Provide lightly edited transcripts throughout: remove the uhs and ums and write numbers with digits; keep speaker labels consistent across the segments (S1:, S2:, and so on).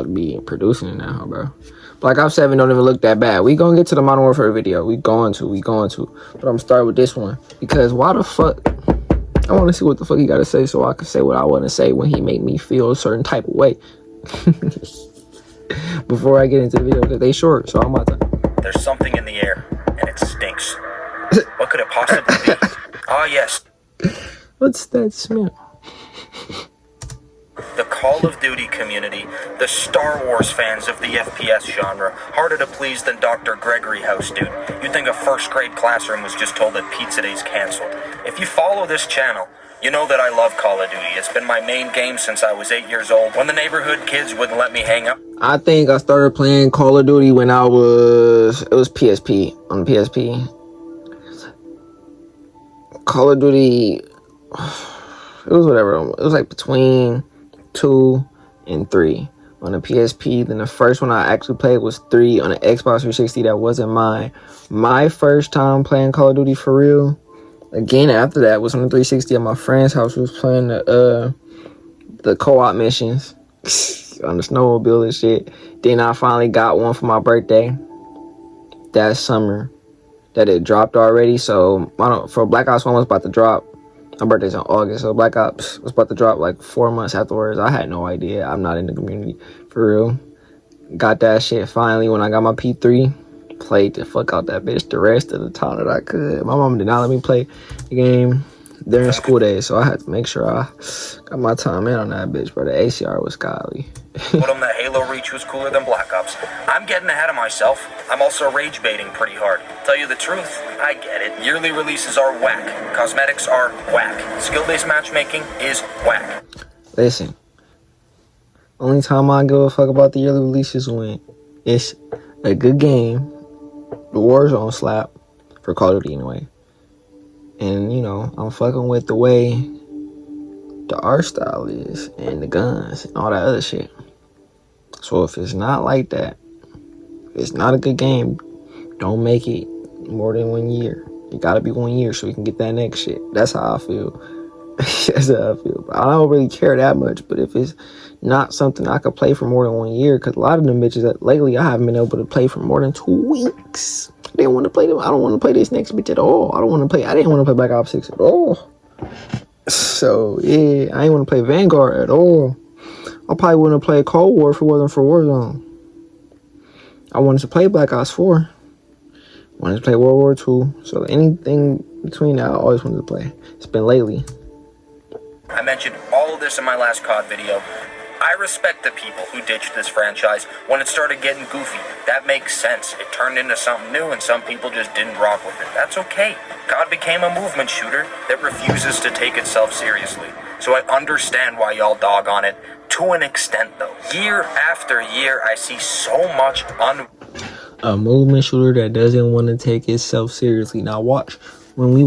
S1: to be producing it now, bro. Black Ops 7 don't even look that bad. We gonna get to the Modern Warfare video. We going to. But I'm starting with this one. Because why the fuck? I want to see what the fuck he got to say so I can say what I want to say when he make me feel a certain type of way. Before I get into the video, because they short, so I'm about to.
S2: There's something in the air, and it stinks. What could it possibly be? Ah, yes.
S1: What's that smell?
S2: The Call of Duty community, the Star Wars fans of the FPS genre, harder to please than Dr. Gregory House, dude. You'd think a first grade classroom was just told that Pizza Day's canceled. If you follow this channel, you know that I love Call of Duty. It's been my main game since I was 8 years old, when the neighborhood kids wouldn't let me hang out.
S1: I think I started playing Call of Duty when it was PSP, on the PSP. Call of Duty, it was whatever, it was like between 2 and 3 on the PSP. Then the first one I actually played was 3 on the Xbox 360. That wasn't my first time playing Call of Duty for real. Again, after that was on the 360 at my friend's house. We was playing the co-op missions on the snowmobile and shit. Then I finally got one for my birthday that summer. That it dropped already. So for Black Ops 1 was about to drop. My birthday's in August, so Black Ops was about to drop like 4 months afterwards. I had no idea. I'm not in the community for real. Got that shit finally when I got my P3. Played the fuck out that bitch the rest of the time that I could. My mom did not let me play the game during school days, so I had to make sure I got my time in on that bitch, bro. The ACR was godly.
S2: Told them that Halo Reach was cooler than Black Ops. I'm getting ahead of myself. I'm also rage baiting pretty hard. Tell you the truth, I get it. Yearly releases are whack. Cosmetics are whack. Skill-based matchmaking is whack.
S1: Listen, only time I give a fuck about the yearly releases when it's a good game, the Warzone slap, for Call of Duty anyway. And, you know, I'm fucking with the way the art style is and the guns and all that other shit. So if it's not like that, if it's not a good game, don't make it more than 1 year. It gotta be 1 year so you can get that next shit. That's how I feel. That's how I feel. I don't really care that much, but if it's not something I could play for more than 1 year, because a lot of them bitches that lately I haven't been able to play for more than 2 weeks. I didn't want to play them. I don't want to play this next bitch at all. I didn't want to play Black Ops 6 at all. So yeah, I ain't want to play Vanguard at all. I probably wouldn't have played Cold War if it wasn't for Warzone. I wanted to play Black Ops 4. Wanted to play World War II. So anything between that, I always wanted to play. It's been lately.
S2: I mentioned all of this in my last COD video. I respect the people who ditched this franchise when it started getting goofy. That makes sense. It turned into something new and some people just didn't rock with it. That's okay. COD became a movement shooter that refuses to take itself seriously. So I understand why y'all dog on it. To an extent though. Year after year I see so much
S1: a movement shooter that doesn't want to take itself seriously. Now watch. When we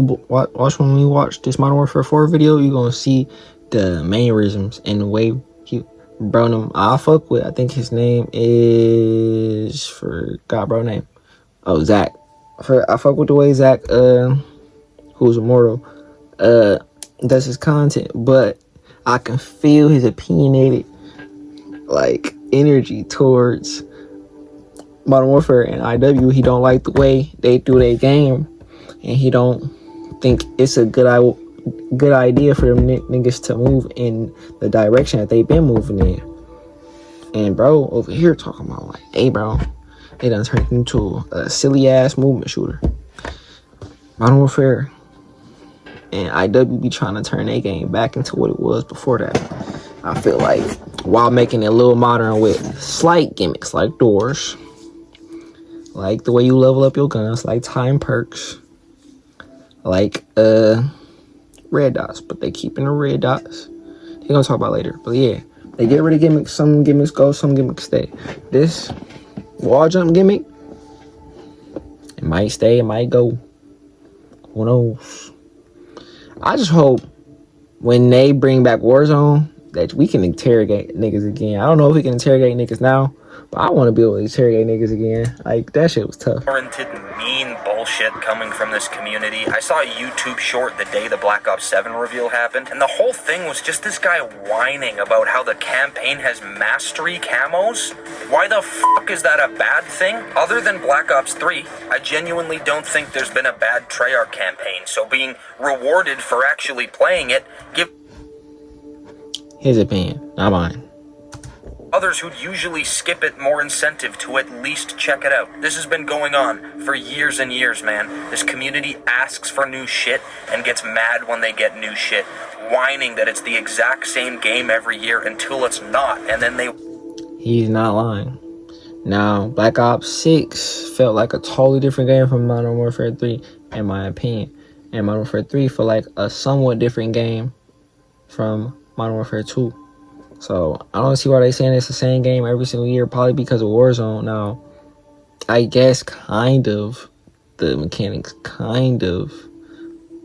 S1: watch this Modern Warfare 4 video, you're gonna see the mannerisms and the way he brought him. I fuck with. I think his name is name. Oh, Zach. I fuck with the way Zach, who's immortal, does his content, but I can feel his opinionated like energy towards Modern Warfare and IW. He don't like the way they do their game. And he don't think it's a good idea for them niggas to move in the direction that they've been moving in. And bro, over here talking about like, hey bro, they done turned into a silly ass movement shooter. Modern Warfare and IW be trying to turn their game back into what it was before that. I feel like while making it a little modern with slight gimmicks like doors, like the way you level up your guns, like time perks, like red dots, but they keeping the red dots. They're gonna talk about later, but yeah, they get rid of gimmicks. Some gimmicks go, some gimmicks stay. This wall jump gimmick, it might stay, it might go. Who knows? I just hope when they bring back Warzone that we can interrogate niggas again. I don't know if we can interrogate niggas now, But I want to be able to interrogate niggas again. Like, that shit was tough.
S2: Warranted mean bullshit coming from this community. I saw a YouTube short the day the Black Ops 7 reveal happened, and the whole thing was just this guy whining about how the campaign has mastery camos. Why the fuck is that a bad thing? Other than Black Ops 3, I genuinely don't think there's been a bad Treyarch campaign, so being rewarded for actually playing it give
S1: His opinion, not mine.
S2: others who'd usually skip it more incentive to at least check it out. This has been going on for years and years, man. This community asks for new shit and gets mad when they get new shit, whining that it's the exact same game every year until it's not, and then they...
S1: He's not lying. Now, Black Ops 6 felt like a totally different game from Modern Warfare 3, in my opinion. And Modern Warfare 3 felt like a somewhat different game from Modern Warfare 2. So, I don't see why they saying it's the same game every single year, probably because of Warzone. Now, I guess kind of, the mechanics kind of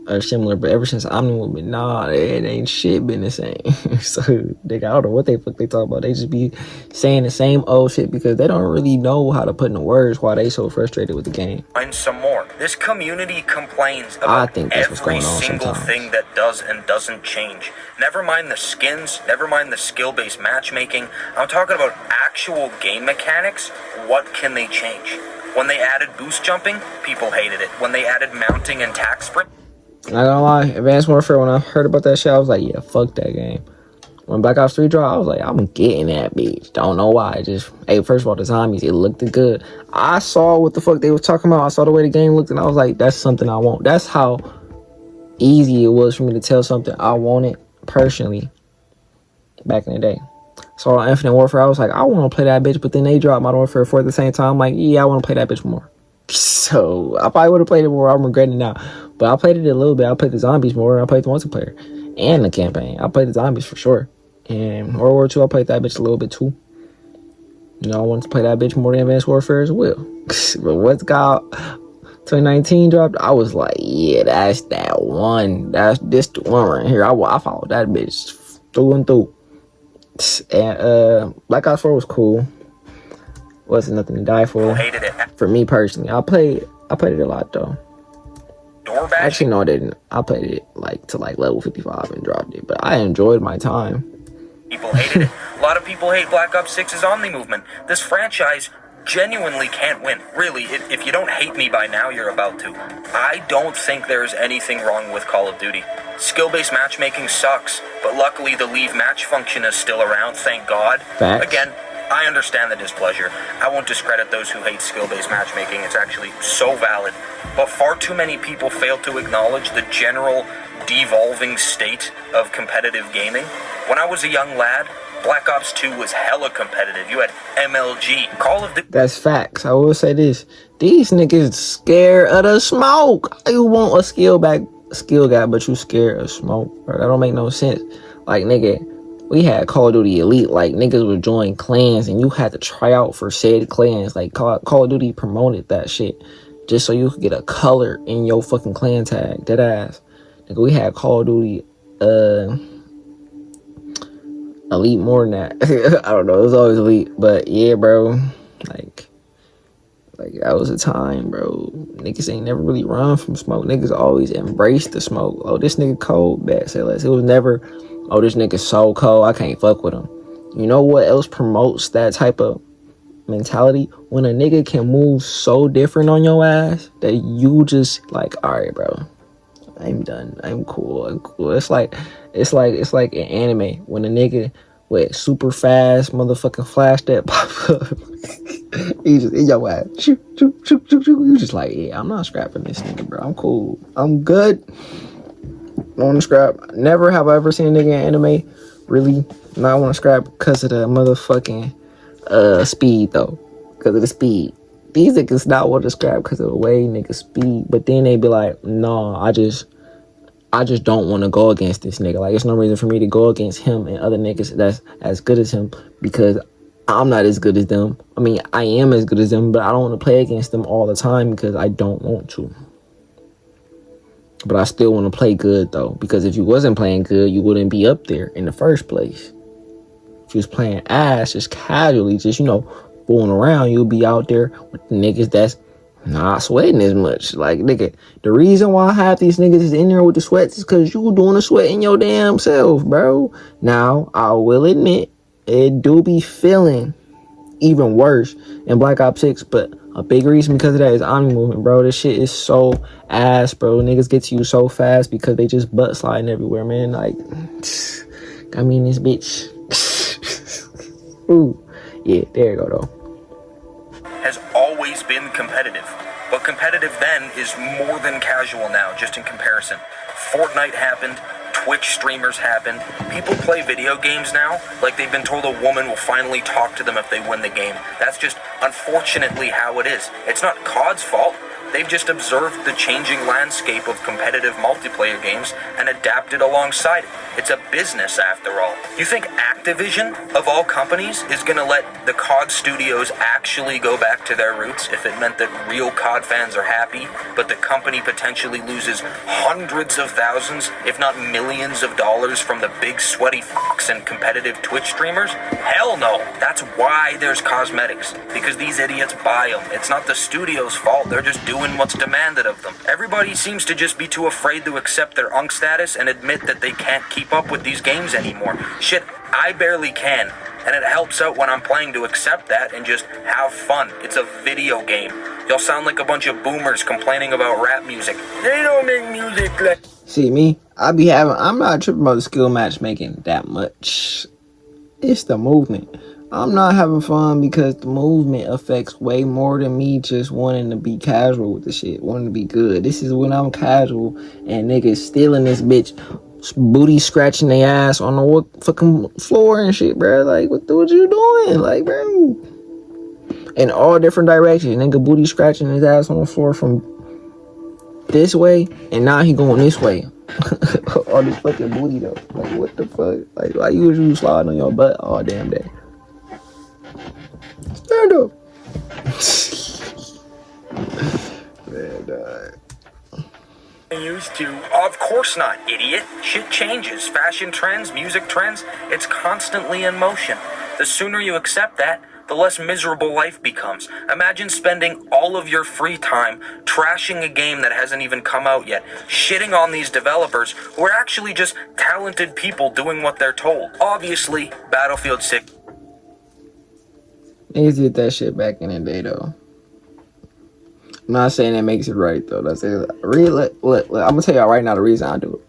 S1: are similar, but ever since Omni, nah, it ain't shit been the same. So, I don't know what they fuck they talk about. They just be saying the same old shit because they don't really know how to put into words why they so frustrated with the game.
S2: And some more. This community complains about every single thing that does and doesn't change. Never mind the skins, never mind the skill-based matchmaking. I'm talking about actual game mechanics. What can they change? When they added boost jumping, people hated it. When they added mounting and tack sprint,
S1: Not gonna lie, Advanced Warfare, when I heard about that shit, I was like, yeah, fuck that game. When Black Ops 3 dropped, I was like, I'm getting that bitch. Don't know why. Just, hey, first of all, the zombies, it looked good. I saw what the fuck they was talking about. I saw the way the game looked, and I was like, that's something I want. That's how easy it was for me to tell something I wanted personally back in the day. So on Infinite Warfare, I was like, I want to play that bitch, but then they dropped Modern Warfare 4 at the same time. I'm like, yeah, I want to play that bitch more. So I probably would have played it more. I'm regretting it now. But I played it a little bit. I played the zombies more. I played the multiplayer and the campaign. I played the zombies for sure. And World War II, I played that bitch a little bit too. You know, I wanted to play that bitch more than Advanced Warfare as well. But what's got 2019 dropped, I was like, yeah, that's that one. That's this the one right here. I followed that bitch through and through. And Black Ops 4 was cool. Wasn't nothing to die for.
S2: hated it.
S1: For me personally, I played it a lot though.
S2: Door bashing.
S1: Actually, no, I didn't. I played it to level 55 and dropped it. But I enjoyed my time.
S2: People hated it. A lot of people hate Black Ops 6's Omni movement. This franchise genuinely can't win. Really, if you don't hate me by now, you're about to. I don't think there's anything wrong with Call of Duty. Skill-based matchmaking sucks, but luckily the leave match function is still around, thank God.
S1: Facts.
S2: Again, I understand the displeasure. I won't discredit those who hate skill-based matchmaking. It's actually so valid. But far too many people fail to acknowledge the general devolving state of competitive gaming. When I was a young lad, Black Ops 2 was hella competitive. You had MLG, Call of Duty.
S1: That's facts. I will say this. These niggas scared of the smoke. You want a skill guy, but you scared of smoke. Bro, that don't make no sense. Like, nigga, we had Call of Duty Elite. Like, niggas would join clans, and you had to try out for said clans. Like, Call of Duty promoted that shit just so you could get a color in your fucking clan tag. Dead ass. Nigga, we had Call of Duty, Elite more than that. I don't know. It was always Elite. But, yeah, bro. Like, that was a time, bro. Niggas ain't never really run from smoke. Niggas always embrace the smoke. Oh, this nigga cold, bad, say less. It was never, oh, this nigga so cold, I can't fuck with him. You know what else promotes that type of mentality? When a nigga can move so different on your ass that you just like, all right, bro, I'm done. I'm cool. It's like an anime when a nigga with super fast motherfucking flash that pop up. He just in your ass. Shoot. You just like, yeah, I'm not scrapping this nigga, bro. I'm cool. I'm good. I want to scrap. Never have I ever seen a nigga in anime really not want to scrap because of the motherfucking speed though. Because of the speed. These niggas not want to scrap because of the way niggas speed. But then they be like, no, I just don't want to go against this nigga. Like, there's no reason for me to go against him and other niggas that's as good as him because I'm not as good as them. I mean, I am as good as them, but I don't want to play against them all the time because I don't want to. But I still want to play good, though, because if you wasn't playing good, you wouldn't be up there in the first place. If you was playing ass, just casually, just, you know, fooling around, you'll be out there with the niggas that's not sweating as much. Like, nigga, the reason why half these niggas is in there with the sweats is because you doing the sweat in your damn self, bro. Now, I will admit, it do be feeling even worse in Black Ops 6, but a big reason because of that is Omni movement, bro. This shit is so ass, bro. Niggas get to you so fast because they just butt sliding everywhere, man. Like, I mean, this bitch. Ooh, yeah, there you go, though.
S2: Has always been competitive. But competitive then is more than casual now, just in comparison. Fortnite happened. Twitch streamers happened. People play video games now like they've been told a woman will finally talk to them if they win the game. That's just unfortunately how it is. It's not COD's fault. They've just observed the changing landscape of competitive multiplayer games and adapted alongside it. It's a business after all. You think Activision, of all companies, is going to let the COD studios actually go back to their roots if it meant that real COD fans are happy, but the company potentially loses hundreds of thousands, if not millions of dollars from the big sweaty fucks and competitive Twitch streamers? Hell no. That's why there's cosmetics, because these idiots buy them. It's not the studio's fault. They're just doing what's demanded of them. Everybody seems to just be too afraid to accept their unk status and admit that they can't keep up with these games anymore. Shit, I barely can, and it helps out when I'm playing to accept that and just have fun. It's a video game. Y'all sound like a bunch of boomers complaining about rap music. They don't make music like...
S1: See, me, I'm not tripping about the skill matchmaking that much. It's the movement. I'm not having fun because the movement affects way more than me just wanting to be casual with the shit, wanting to be good. This is when I'm casual and niggas stealing this bitch, booty scratching their ass on the fucking floor and shit, bro. Like, what you doing? Like, bro. In all different directions. Nigga booty scratching his ass on the floor from this way, and now he going this way. All this fucking booty though. Like, what the fuck? Like, why you sliding on your butt all damn day? Stand up. Man,
S2: used to. Of course not, idiot. Shit changes. Fashion trends, music trends, it's constantly in motion. The sooner you accept that, the less miserable life becomes. Imagine spending all of your free time trashing a game that hasn't even come out yet, shitting on these developers who are actually just talented people doing what they're told. Obviously, Battlefield 6.
S1: Niggas did that shit back in the day, though. I'm not saying that makes it right, though. That's it. Really, look, I'm gonna tell y'all right now the reason I do it.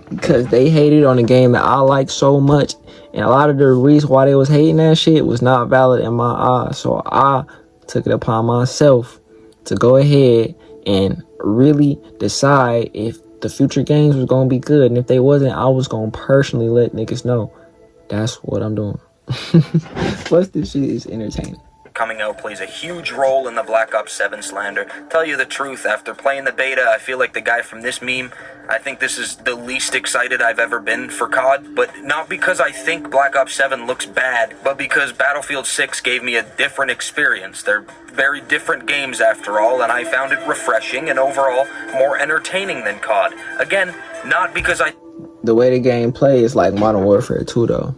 S1: Because they hated on a game that I like so much, and a lot of the reason why they was hating that shit was not valid in my eyes. So I took it upon myself to go ahead and really decide if the future games was gonna be good, and if they wasn't, I was gonna personally let niggas know. That's what I'm doing. Plus, this shit is entertaining.
S2: Coming out plays a huge role in the Black Ops 7 slander. Tell you the truth, after playing the beta, I feel like the guy from this meme. I think this is the least excited I've ever been for COD, but not because I think Black Ops 7 looks bad, but because Battlefield 6 gave me a different experience. They're very different games after all, and I found it refreshing and overall more entertaining than COD. Again, not because
S1: The way the game plays is like Modern Warfare 2, though.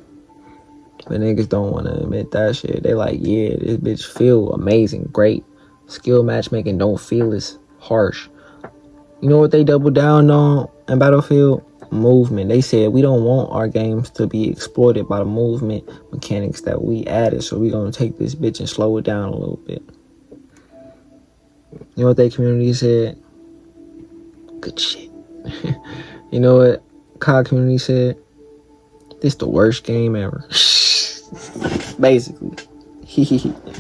S1: But niggas don't want to admit that shit. They like, yeah, this bitch feel amazing, great. Skill matchmaking don't feel as harsh. You know what they doubled down on in Battlefield? Movement. They said we don't want our games to be exploited by the movement mechanics that we added. So we gonna take this bitch and slow it down a little bit. You know what their community said? Good shit. You know what COD community said? This the worst game ever. Basically.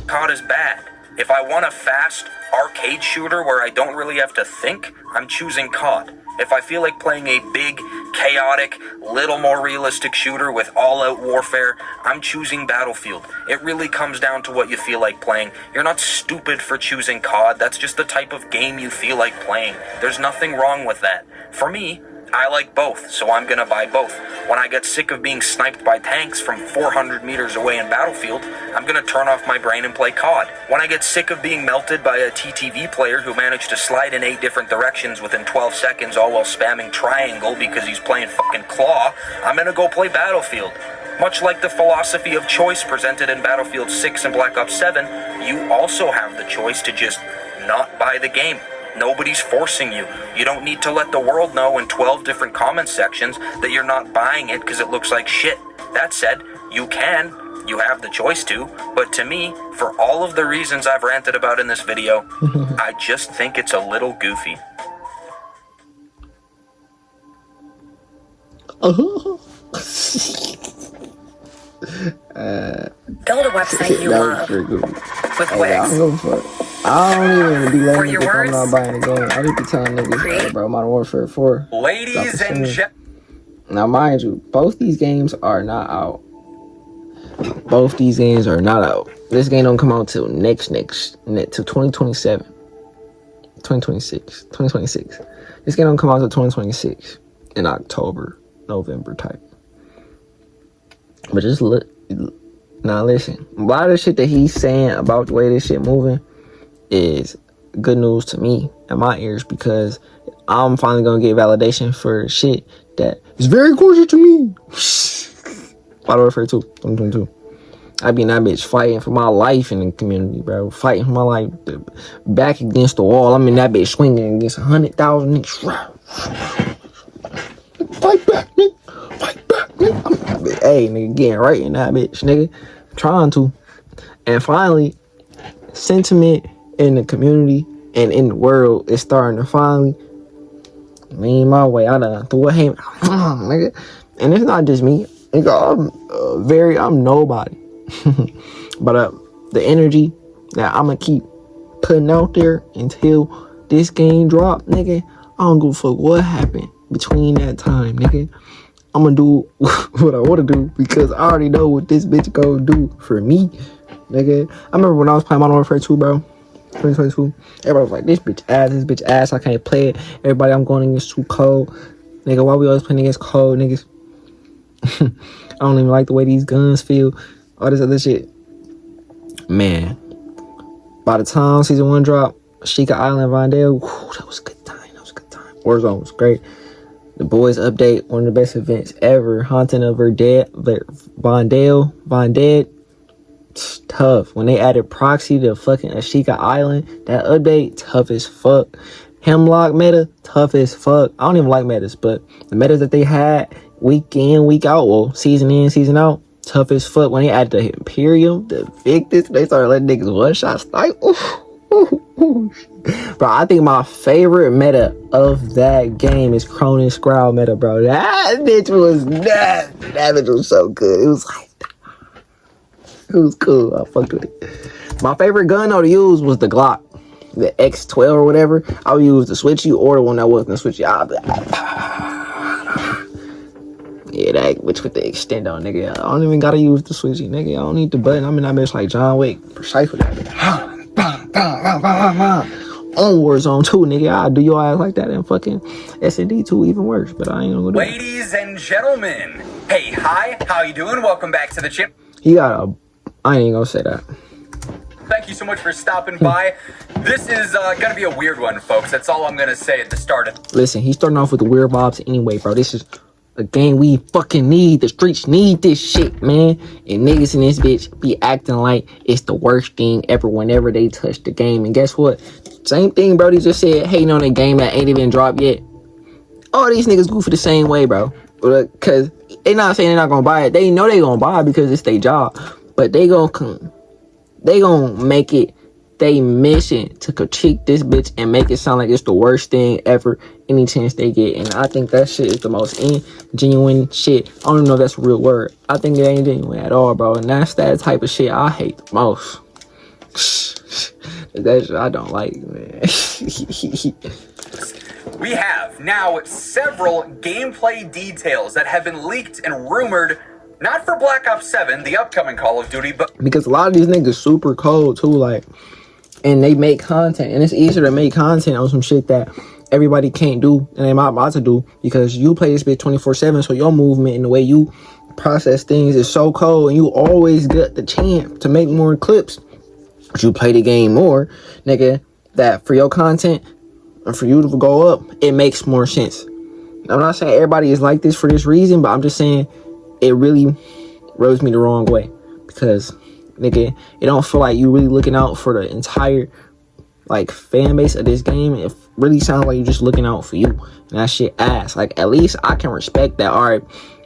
S2: COD is bad. If I want a fast arcade shooter where I don't really have to think, I'm choosing COD. If I feel like playing a big, chaotic, little more realistic shooter with all-out warfare, I'm choosing Battlefield. It really comes down to what you feel like playing. You're not stupid for choosing COD. That's just the type of game you feel like playing. There's nothing wrong with that. For me, I like both, so I'm gonna buy both. When I get sick of being sniped by tanks from 400 meters away in Battlefield, I'm gonna turn off my brain and play COD. When I get sick of being melted by a TTV player who managed to slide in 8 different directions within 12 seconds all while spamming triangle because he's playing fucking claw, I'm gonna go play Battlefield. Much like the philosophy of choice presented in Battlefield 6 and Black Ops 7, you also have the choice to just not buy the game. Nobody's forcing you. You don't need to let the world know in 12 different comment sections that you're not buying it because it looks like shit. That said, you can. You have the choice to. But to me, for all of the reasons I've ranted about in this video, I just think it's a little goofy.
S3: Build a website you love with Wix.
S1: I don't even be letting niggas know I'm not buying the game. I just be telling niggas, hey, bro, Modern Warfare 4.
S2: Ladies and gentlemen.
S1: Now, mind you, both these games are not out. Both these games are not out. This game don't come out till next till 2027. 2026. This game don't come out till 2026 in October, November type. But just look. Now listen, a lot of the shit that he's saying about the way this shit moving is good news to me and my ears, because I'm finally gonna get validation for shit that is very crucial to me. Modern Warfare 2, 2022. I be in that bitch fighting for my life in the community, bro. Fighting for my life. Back against the wall. I'm in that bitch swinging against 100,000 niggas. Fight back, nigga. Fight back, nigga. Hey, nigga, getting right in that bitch, nigga. Trying to. And finally, sentiment in the community and in the world is starting to finally lean my way. I done threw a hand, nigga. And it's not just me. Nigga, I'm nobody. But the energy that I'm gonna keep putting out there until this game drop, nigga, I don't give a fuck what happened between that time, nigga. I'm gonna do what I want to do because I already know what this bitch gonna do for me, nigga. I remember when I was playing Modern Warfare 2, bro, 2022. Everybody was like, this bitch ass, I can't play it. Everybody I'm going against too cold. Nigga, why we always playing against cold niggas? I don't even like the way these guns feel. All this other shit. Man, by the time season 1 dropped, Sheikah Island, Vondale, that was a good time. Warzone was great. The Boys update, one of the best events ever. Haunting of Vondale, tough. When they added proxy to fucking Sheikah Island, that update, tough as fuck. Hemlock meta, tough as fuck. I don't even like metas, but the metas that they had week in, week out, well, season in, season out, tough as fuck. When they added the Imperium, the Victus, they started letting niggas one-shot snipe. Bro, I think my favorite meta of that game is Cronin Scrowl meta, bro. That bitch was so good. It was like, it was cool. I fucked with it. My favorite gun though to use was the Glock, the X12 or whatever. I would use the switchy or the one that wasn't the switchy. I'll be like, yeah, that which with the extend on, nigga. I don't even gotta use the switchy, nigga. I don't need the button. I'm in that bitch like John Wick, precise with that bitch. On Warzone 2, nigga. I'll do your ass like that and fucking S&D 2 even worse, but I ain't gonna do that.
S2: Ladies and gentlemen, hey, hi, how you doing? Welcome back to the channel.
S1: He got a, I ain't gonna say that.
S2: Thank you so much for stopping by. This is gonna be a weird one, folks. That's all I'm gonna say at the start of.
S1: Listen, he's starting off with the weird vibes anyway, bro. This is a game we fucking need. The streets need this shit, man. And niggas in this bitch be acting like it's the worst thing ever whenever they touch the game. And guess what? Same thing Brody just said, hating on a game that ain't even dropped yet. All these niggas goofy the same way, bro. Because they not saying they're not gonna buy it. They know they gonna buy it because it's their job. But they gonna make it they mission to critique this bitch and make it sound like it's the worst thing ever any chance they get. And I think that shit is the most genuine shit. I don't even know if that's a real word. I think it ain't genuine at all, bro. And that's that type of shit I hate the most. That shit I don't like, man.
S2: We have now several gameplay details that have been leaked and rumored, not for Black Ops 7, the upcoming Call of Duty, but
S1: because a lot of these niggas super cold too, like, and they make content, and it's easier to make content on some shit that everybody can't do and they're not about to do because you play this bitch 24/7, so your movement and the way you process things is so cold, and you always get the chance to make more clips. But you play the game more, nigga, that for your content and for you to go up, it makes more sense. I'm not saying everybody is like this for this reason, but I'm just saying it really rubs me the wrong way, because nigga, it don't feel like you really looking out for the entire like fan base of this game. It really sounds like you're just looking out for you, and that shit ass. Like, at least I can respect that. All right,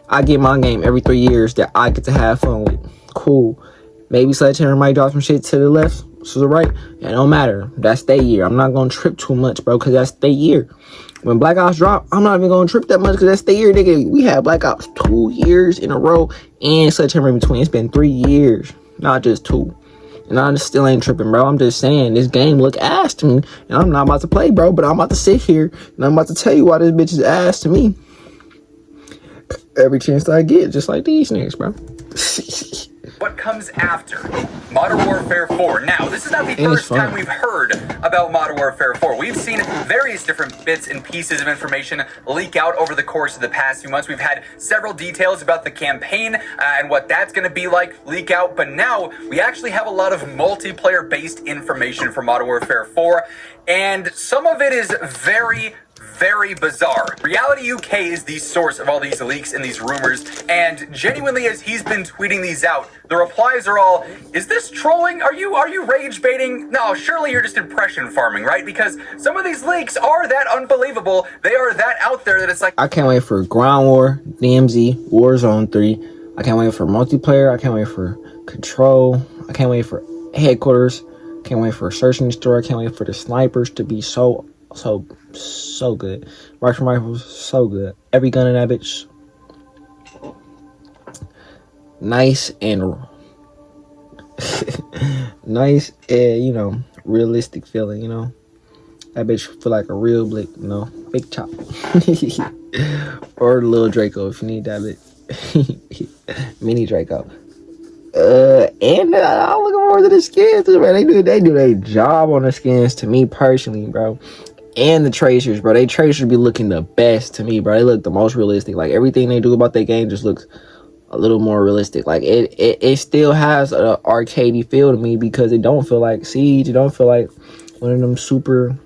S1: I get my game every 3 years that I get to have fun with. Cool. Maybe Sledgehammer might drop some shit to the left, to the right. It don't matter. That's their year. I'm not gonna trip too much, bro, because that's their year. When Black Ops drop, I'm not even gonna trip that much, because that's their year, nigga. We had Black Ops 2 years in a row, and Sledgehammer in between. It's been 3 years, not just 2. And I just still ain't tripping, bro. I'm just saying, this game look ass to me, and I'm not about to play, bro. But I'm about to sit here, and I'm about to tell you why this bitch is ass to me every chance that I get, just like these niggas, bro.
S2: What comes after Modern Warfare 4? Now, this is not the first time we've heard about Modern Warfare 4. We've seen various different bits and pieces of information leak out over the course of the past few months. We've had several details about the campaign and what that's going to be like leak out, but now we actually have a lot of multiplayer-based information for Modern Warfare 4, and some of it is very bizarre. Reality UK is the source of all these leaks and these rumors, and genuinely, as he's been tweeting these out, the replies are all, is this trolling? Are you rage baiting? No, surely you're just impression farming, right? Because some of these leaks are that unbelievable. They are that out there that it's like...
S1: I can't wait for Ground War, DMZ, Warzone 3. I can't wait for multiplayer. I can't wait for Control. I can't wait for Headquarters. Can't wait for Search and Destroy. I can't wait for the snipers to be so good. Russian rifles, so good. Every gun in that bitch, nice and nice and, you know, realistic feeling. You know, that bitch feel like a real blick. You know, big chop or little Draco if you need that bit. Mini Draco. And I'm looking forward to the skins, man. They do their job on the skins, to me personally, bro. And the tracers, bro. They tracers be looking the best to me, bro. They look the most realistic. Like, everything they do about their game just looks a little more realistic. Like, it still has an arcadey feel to me, because it don't feel like Siege. It don't feel like one of them super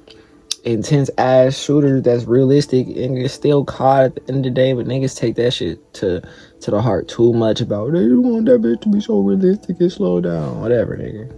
S1: intense ass shooters that's realistic, and it's still COD at the end of the day. But niggas take that shit to the heart too much about, they want that bitch to be so realistic and slow down. Whatever, nigga.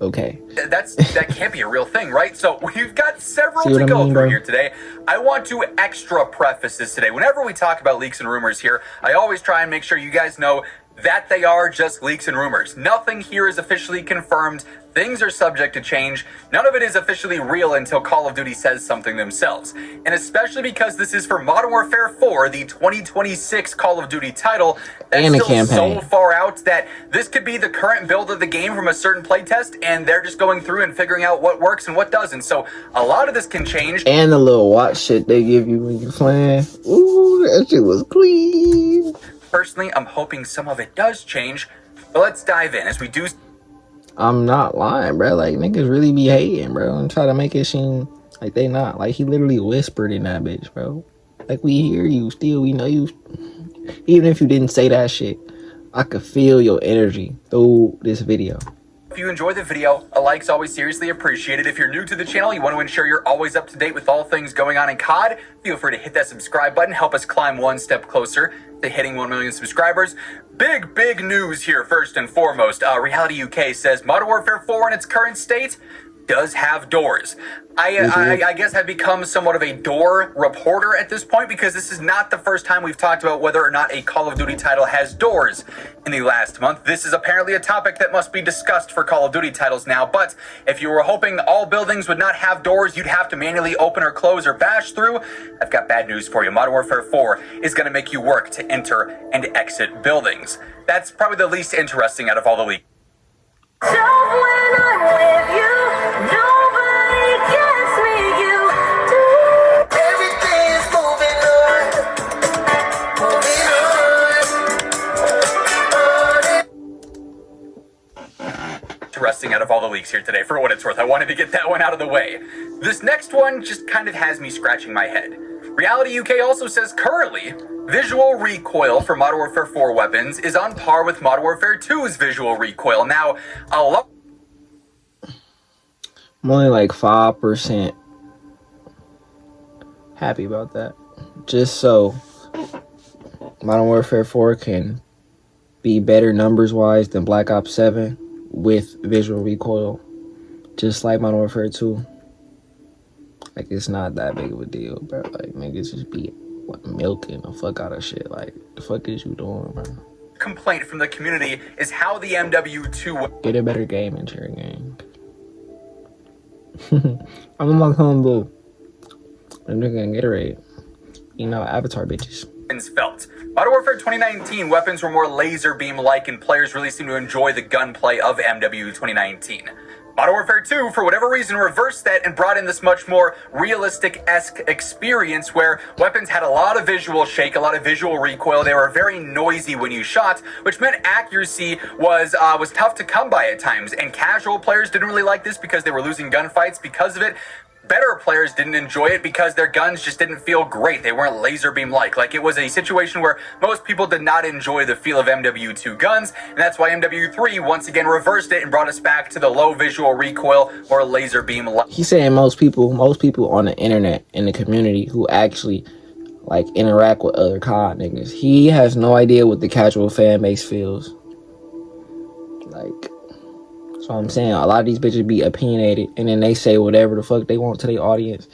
S1: Okay.
S2: That can't be a real thing, right? So we've got several to go through here today. I want to extra preface this today. Whenever we talk about leaks and rumors here, I always try and make sure you guys know that they are just leaks and rumors. Nothing here is officially confirmed. Things are subject to change. None of it is officially real until Call of Duty says something themselves. And especially because this is for Modern Warfare 4, the 2026 Call of Duty title, that's still so far out that this could be the current build of the game from a certain playtest, and they're just going through and figuring out what works and what doesn't. So a lot of this can change.
S1: And the little watch shit they give you when you're playing. Ooh, that shit was clean.
S2: Personally, I'm hoping some of it does change, but let's dive in as we do.
S1: I'm not lying, bro. Like, niggas really be hating, bro, and try to make it seem like they not. Like, he literally whispered in that bitch, bro. Like, we hear you still. We know you. Even if you didn't say that shit, I could feel your energy through this video.
S2: If you enjoy the video, a like's always seriously appreciated. If you're new to the channel, you want to ensure you're always up to date with all things going on in COD, feel free to hit that subscribe button. Help us climb one step closer to hitting 1 million subscribers. Big news here, first and foremost. Reality UK says Modern Warfare 4 in its current state does have doors. I guess I've become somewhat of a door reporter at this point, because this is not the first time we've talked about whether or not a Call of Duty title has doors in the last month. This is apparently a topic that must be discussed for Call of Duty titles now, but if you were hoping all buildings would not have doors, you'd have to manually open or close or bash through, I've got bad news for you. Modern Warfare 4 is going to make you work to enter and exit buildings. That's probably the least interesting out of all the leaks.
S4: So when I'm with you, nobody gets me, you do. Everything's moving on,
S2: Interesting out of all the leaks here today, for what it's worth. I wanted to get that one out of the way. This next one just kind of has me scratching my head. Reality UK also says currently, visual recoil for Modern Warfare 4 weapons is on par with Modern Warfare 2's visual recoil. Now, a lot...
S1: I'm only like 5% happy about that. Just so Modern Warfare 4 can be better numbers-wise than Black Ops 7 with visual recoil. Just like Modern Warfare 2. Like, it's not that big of a deal, bro. Like, niggas just be milking the fuck out of shit. Like, the fuck is you doing, bro?
S2: Complaint from the community is how the MW2
S1: get a better game into your game. I'm in my combo. I'm drinking Gatorade. You know, Avatar bitches.
S2: felt. Modern Warfare 2019 weapons were more laser beam-like, and players really seemed to enjoy the gunplay of MW 2019. Modern Warfare 2, for whatever reason, reversed that and brought in this much more realistic-esque experience where weapons had a lot of visual shake, a lot of visual recoil. They were very noisy when you shot, which meant accuracy was tough to come by at times. And casual players didn't really like this because they were losing gunfights because of it. Better players didn't enjoy it because their guns just didn't feel great. They weren't laser beam like. Like, it was a situation where most people did not enjoy the feel of MW2 guns, and that's why MW3 once again reversed it and brought us back to the low visual recoil or laser beam like.
S1: He's saying most people on the internet, in the community, who actually like interact with other COD niggas, he has no idea what the casual fan base feels like. So I'm saying a lot of these bitches be opinionated and then they say whatever the fuck they want to their audience.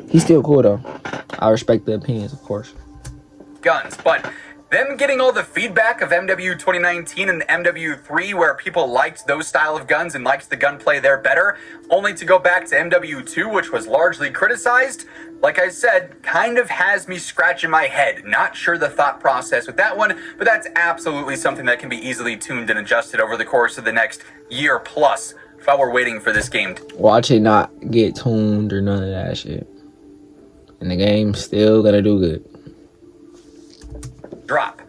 S1: He's still cool though. I respect the opinions, of course.
S2: Guns, but them getting all the feedback of MW 2019 and MW3 where people liked those style of guns and liked the gunplay there better, only to go back to MW2, which was largely criticized, like I said, kind of has me scratching my head. Not sure the thought process with that one, but that's absolutely something that can be easily tuned and adjusted over the course of the next year plus while we're waiting for this game to
S1: watch it not get tuned or none of that shit. And the game's still gonna do good.
S2: drop.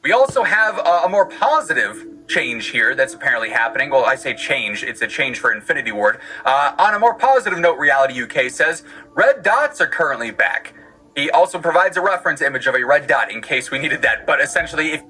S2: We also have a more positive change here that's apparently happening. Well, I say change, it's a change for Infinity Ward. On a more positive note, Reality UK says, red dots are currently back. He also provides a reference image of a red dot in case we needed that, but essentially, if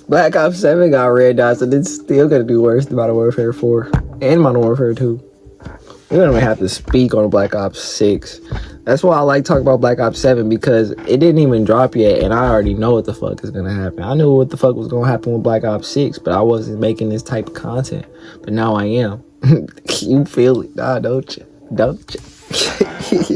S1: Black Ops 7 got red dots and it's still gonna do worse than Modern Warfare 4 and Modern Warfare 2. We're gonna have to speak on Black Ops 6. That's why I like talking about Black Ops 7, because it didn't even drop yet and I already know what the fuck is gonna happen. I knew what the fuck was gonna happen with Black Ops 6, but I wasn't making this type of content. But now I am. You feel it? Nah, don't you? Don't you?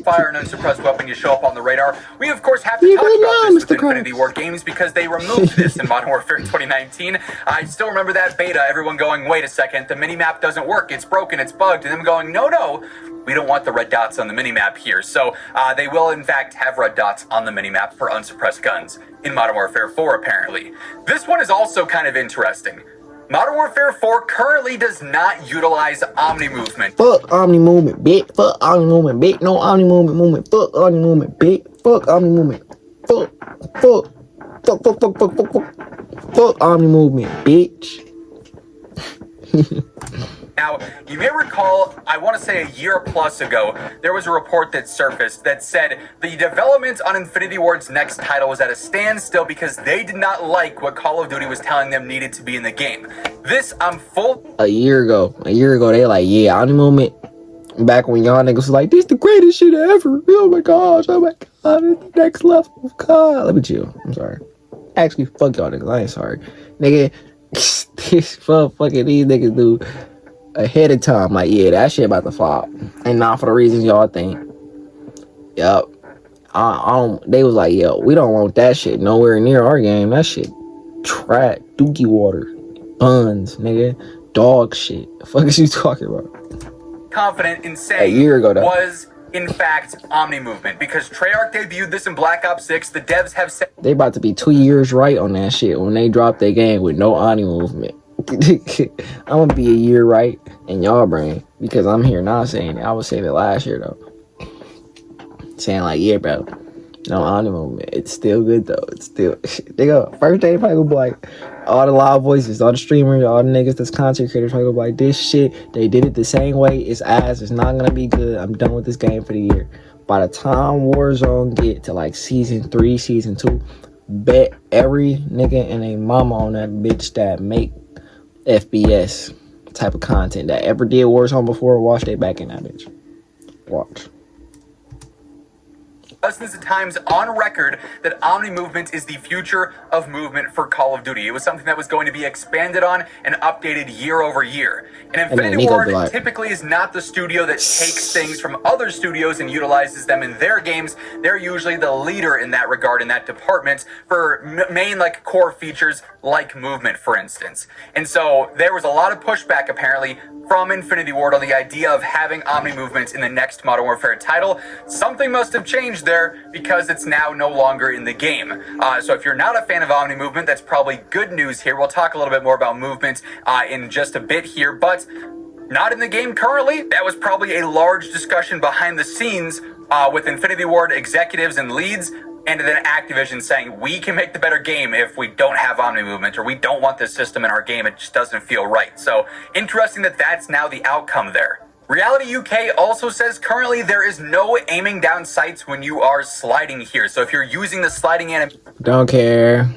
S2: fire an unsuppressed weapon, you show up on the radar. We, of course, have to talk about this with Infinity Ward games because they removed this in Modern Warfare 2019. I still remember that beta, everyone going, wait a second, the minimap doesn't work, it's broken, it's bugged, and them going, no, we don't want the red dots on the minimap here. So they will, in fact, have red dots on the minimap for unsuppressed guns in Modern Warfare 4, apparently. This one is also kind of interesting. Modern Warfare 4 currently does not utilize Omni movement.
S1: Fuck Omni movement, bitch. Fuck Omni movement, bitch. No Omni movement. Fuck Omni movement, bitch. Fuck Omni movement. Fuck Omni movement, bitch.
S2: Now, you may recall, I want to say a year plus ago, there was a report that surfaced that said the development on Infinity Ward's next title was at a standstill because they did not like what Call of Duty was telling them needed to be in the game. This, I'm full.
S1: A year ago, they like, yeah, Omni movement. Back when y'all niggas was like, this the greatest shit ever. Oh my gosh, it's the next level of God. Let me chill. I'm sorry. Actually, fuck y'all niggas. I ain't sorry. Nigga, this fucking these niggas do ahead of time, like, yeah, that shit about to flop, and not for the reasons y'all think. Yup. They was like, yo, we don't want that shit nowhere near our game. That shit trash, dookie water, buns, nigga, dog shit. The fuck is you talking about?
S2: Confident in saying
S1: a year ago, though,
S2: was in fact Omni movement, because Treyarch debuted this in Black Ops 6. The devs have said
S1: they about to be 2 years right on that shit when they dropped their game with no Omni movement. I'm gonna be a year right in y'all brain because I'm here now saying it. I was saying it last year though, saying like, yeah, bro, no Omni movement. It's still good though. It's still they go first day probably gonna be like all the loud voices, all the streamers, all the niggas that's content creators probably gonna be like, this shit they did it the same way. It's ass. It's not gonna be good. I'm done with this game for the year. By the time Warzone get to like season 3, season 2, bet every nigga and a mama on that bitch that make FBS type of content that ever did Warzone before, watch they back in that bitch. Watch.
S2: Dozens of times on record that Omni movement is the future of movement for Call of Duty. It was something that was going to be expanded on and updated year over year. And Infinity Ward typically is not the studio that takes things from other studios and utilizes them in their games. They're usually the leader in that regard, in that department, for main like core features like movement, for instance. And so there was a lot of pushback apparently from Infinity Ward on the idea of having Omni movements in the next Modern Warfare title. Something must have changed there because it's now no longer in the game. So if you're not a fan of Omni movement, that's probably good news here. We'll talk a little bit more about movement in just a bit here, but not in the game currently. That was probably a large discussion behind the scenes with Infinity Ward executives and leads, and then Activision saying, we can make the better game if we don't have Omni movement, or we don't want this system in our game, it just doesn't feel right. So, interesting that that's now the outcome there. Reality UK also says currently there is no aiming down sights when you are sliding here. So if you're using the sliding animation...
S1: Don't care.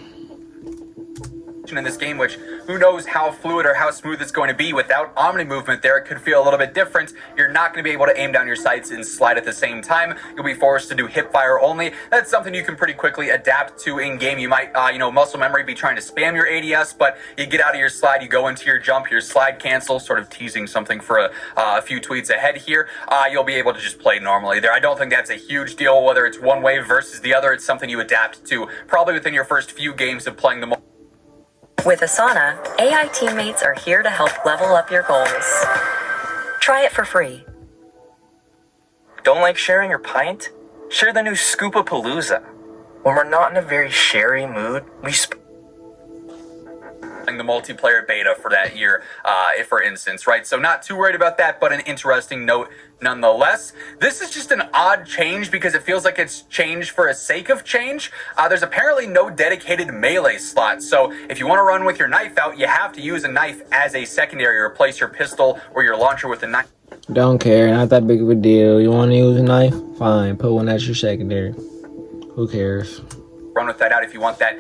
S2: in this game, which who knows how fluid or how smooth it's going to be. Without Omni movement there, it could feel a little bit different. You're not going to be able to aim down your sights and slide at the same time. You'll be forced to do hip fire only. That's something you can pretty quickly adapt to in game. You might, muscle memory, be trying to spam your ADS, but you get out of your slide, you go into your jump, your slide cancel, sort of teasing something for a few tweets ahead here. You'll be able to just play normally there. I don't think that's a huge deal, whether it's one way versus the other. It's something you adapt to probably within your first few games of playing the
S5: With Asana, AI teammates are here to help level up your goals. Try it for free.
S6: Don't like sharing your pint? Share the new Scoopapalooza. When we're not in a very sherry mood, we
S2: the multiplayer beta for that year, for instance, right? So not too worried about that, but an interesting note nonetheless. This is just an odd change because it feels like it's changed for a sake of change. There's apparently no dedicated melee slot, so if you want to run with your knife out, you have to use a knife as a secondary, replace your pistol or your launcher with a knife.
S1: Don't care, not that big of a deal. You want to use a knife? Fine, put one as your secondary. Who cares?
S2: Run with that out if you want that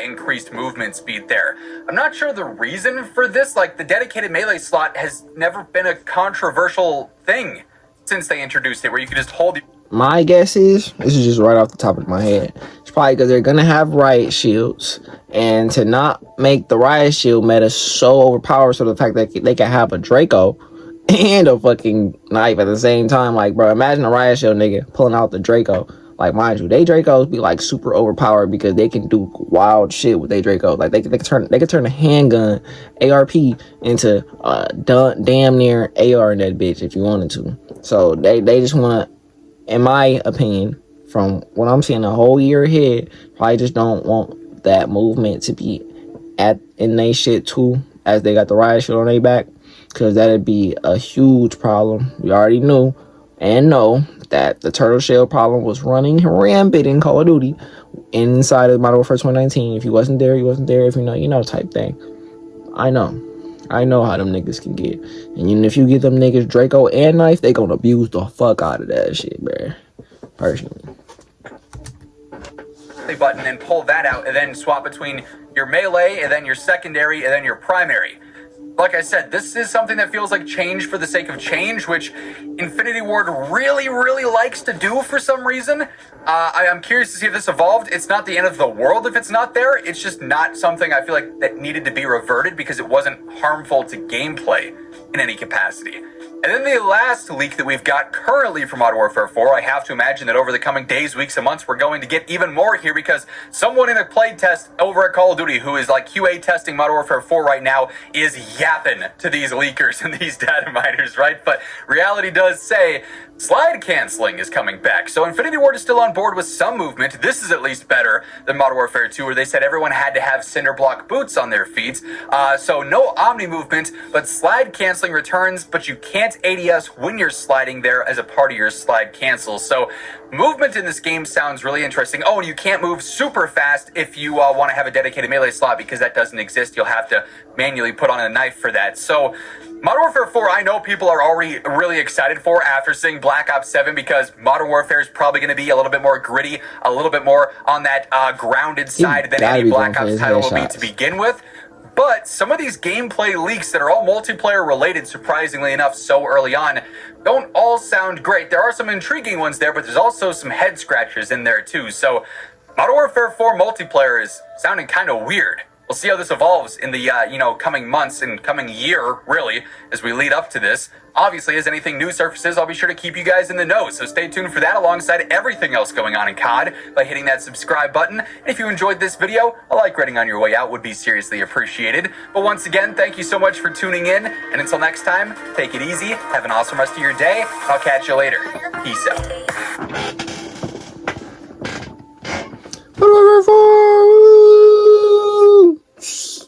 S2: increased movement speed there. I'm not sure the reason for this. Like, the dedicated melee slot has never been a controversial thing since they introduced it, where you can just hold...
S1: My guess is, this is just right off the top of my head, it's probably because they're going to have riot shields, and to not make the riot shield meta so overpowered, so the fact that they can have a Draco and a fucking knife at the same time. Like, bro, imagine a riot shield nigga pulling out the Draco. Like, mind you, they Dracos be like super overpowered because they can do wild shit with they Draco. Like, they can turn a handgun ARP into damn near AR in that bitch if you wanted to. So they just want to, in my opinion, from what I'm seeing a whole year ahead, probably just don't want that movement to be in they shit too, as they got the riot shield on their back, because that'd be a huge problem. We already knew and know that the turtle shell problem was running rampant in Call of Duty inside of Modern Warfare 2019. If you wasn't there, you wasn't there. If you know, you know, type thing. I know how them niggas can get. And even if you get them niggas Draco and knife, they gonna abuse the fuck out of that shit, bruh. Personally.
S2: Button and pull that out, and then swap between your melee, and then your secondary, and then your primary. Like I said, this is something that feels like change for the sake of change, which Infinity Ward really, really likes to do for some reason. I'm curious to see if this evolved. It's not the end of the world if it's not there. It's just not something I feel like that needed to be reverted because it wasn't harmful to gameplay in any capacity. And then the last leak that we've got currently from Modern Warfare 4, I have to imagine that over the coming days, weeks, and months, we're going to get even more here because someone in a playtest over at Call of Duty who is like QA testing Modern Warfare 4 right now is yapping to these leakers and these data miners, right? But reality does say slide canceling is coming back. So Infinity Ward is still on board with some movement. This is at least better than Modern Warfare 2, where they said everyone had to have cinder block boots on their feet. So no Omni movement, but slide canceling returns, but you can't
S7: advanced ADS when you're sliding there as a part of your slide cancel. So movement in this game sounds really interesting. Oh, and you can't move super fast if you want to have a dedicated melee slot, because that doesn't exist. You'll have to manually put on a knife for that. So Modern Warfare 4, I know people are already really excited for after seeing Black Ops 7, because Modern Warfare is probably going to be a little bit more gritty, a little bit more on that grounded side than any Black Ops title will be to begin with. But some of these gameplay leaks that are all multiplayer related, surprisingly enough, so early on, don't all sound great. There are some intriguing ones there, but there's also some head scratchers in there too. So Modern Warfare 4 multiplayer is sounding kind of weird. We'll see how this evolves in the coming months and coming year, really, as we lead up to this. Obviously, as anything new surfaces, I'll be sure to keep you guys in the know, so stay tuned for that alongside everything else going on in COD by hitting that subscribe button. And if you enjoyed this video, a like rating on your way out would be seriously appreciated. But once again, thank you so much for tuning in, and until next time, take it easy, have an awesome rest of your day, and I'll catch you later. Peace out.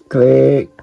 S3: Click.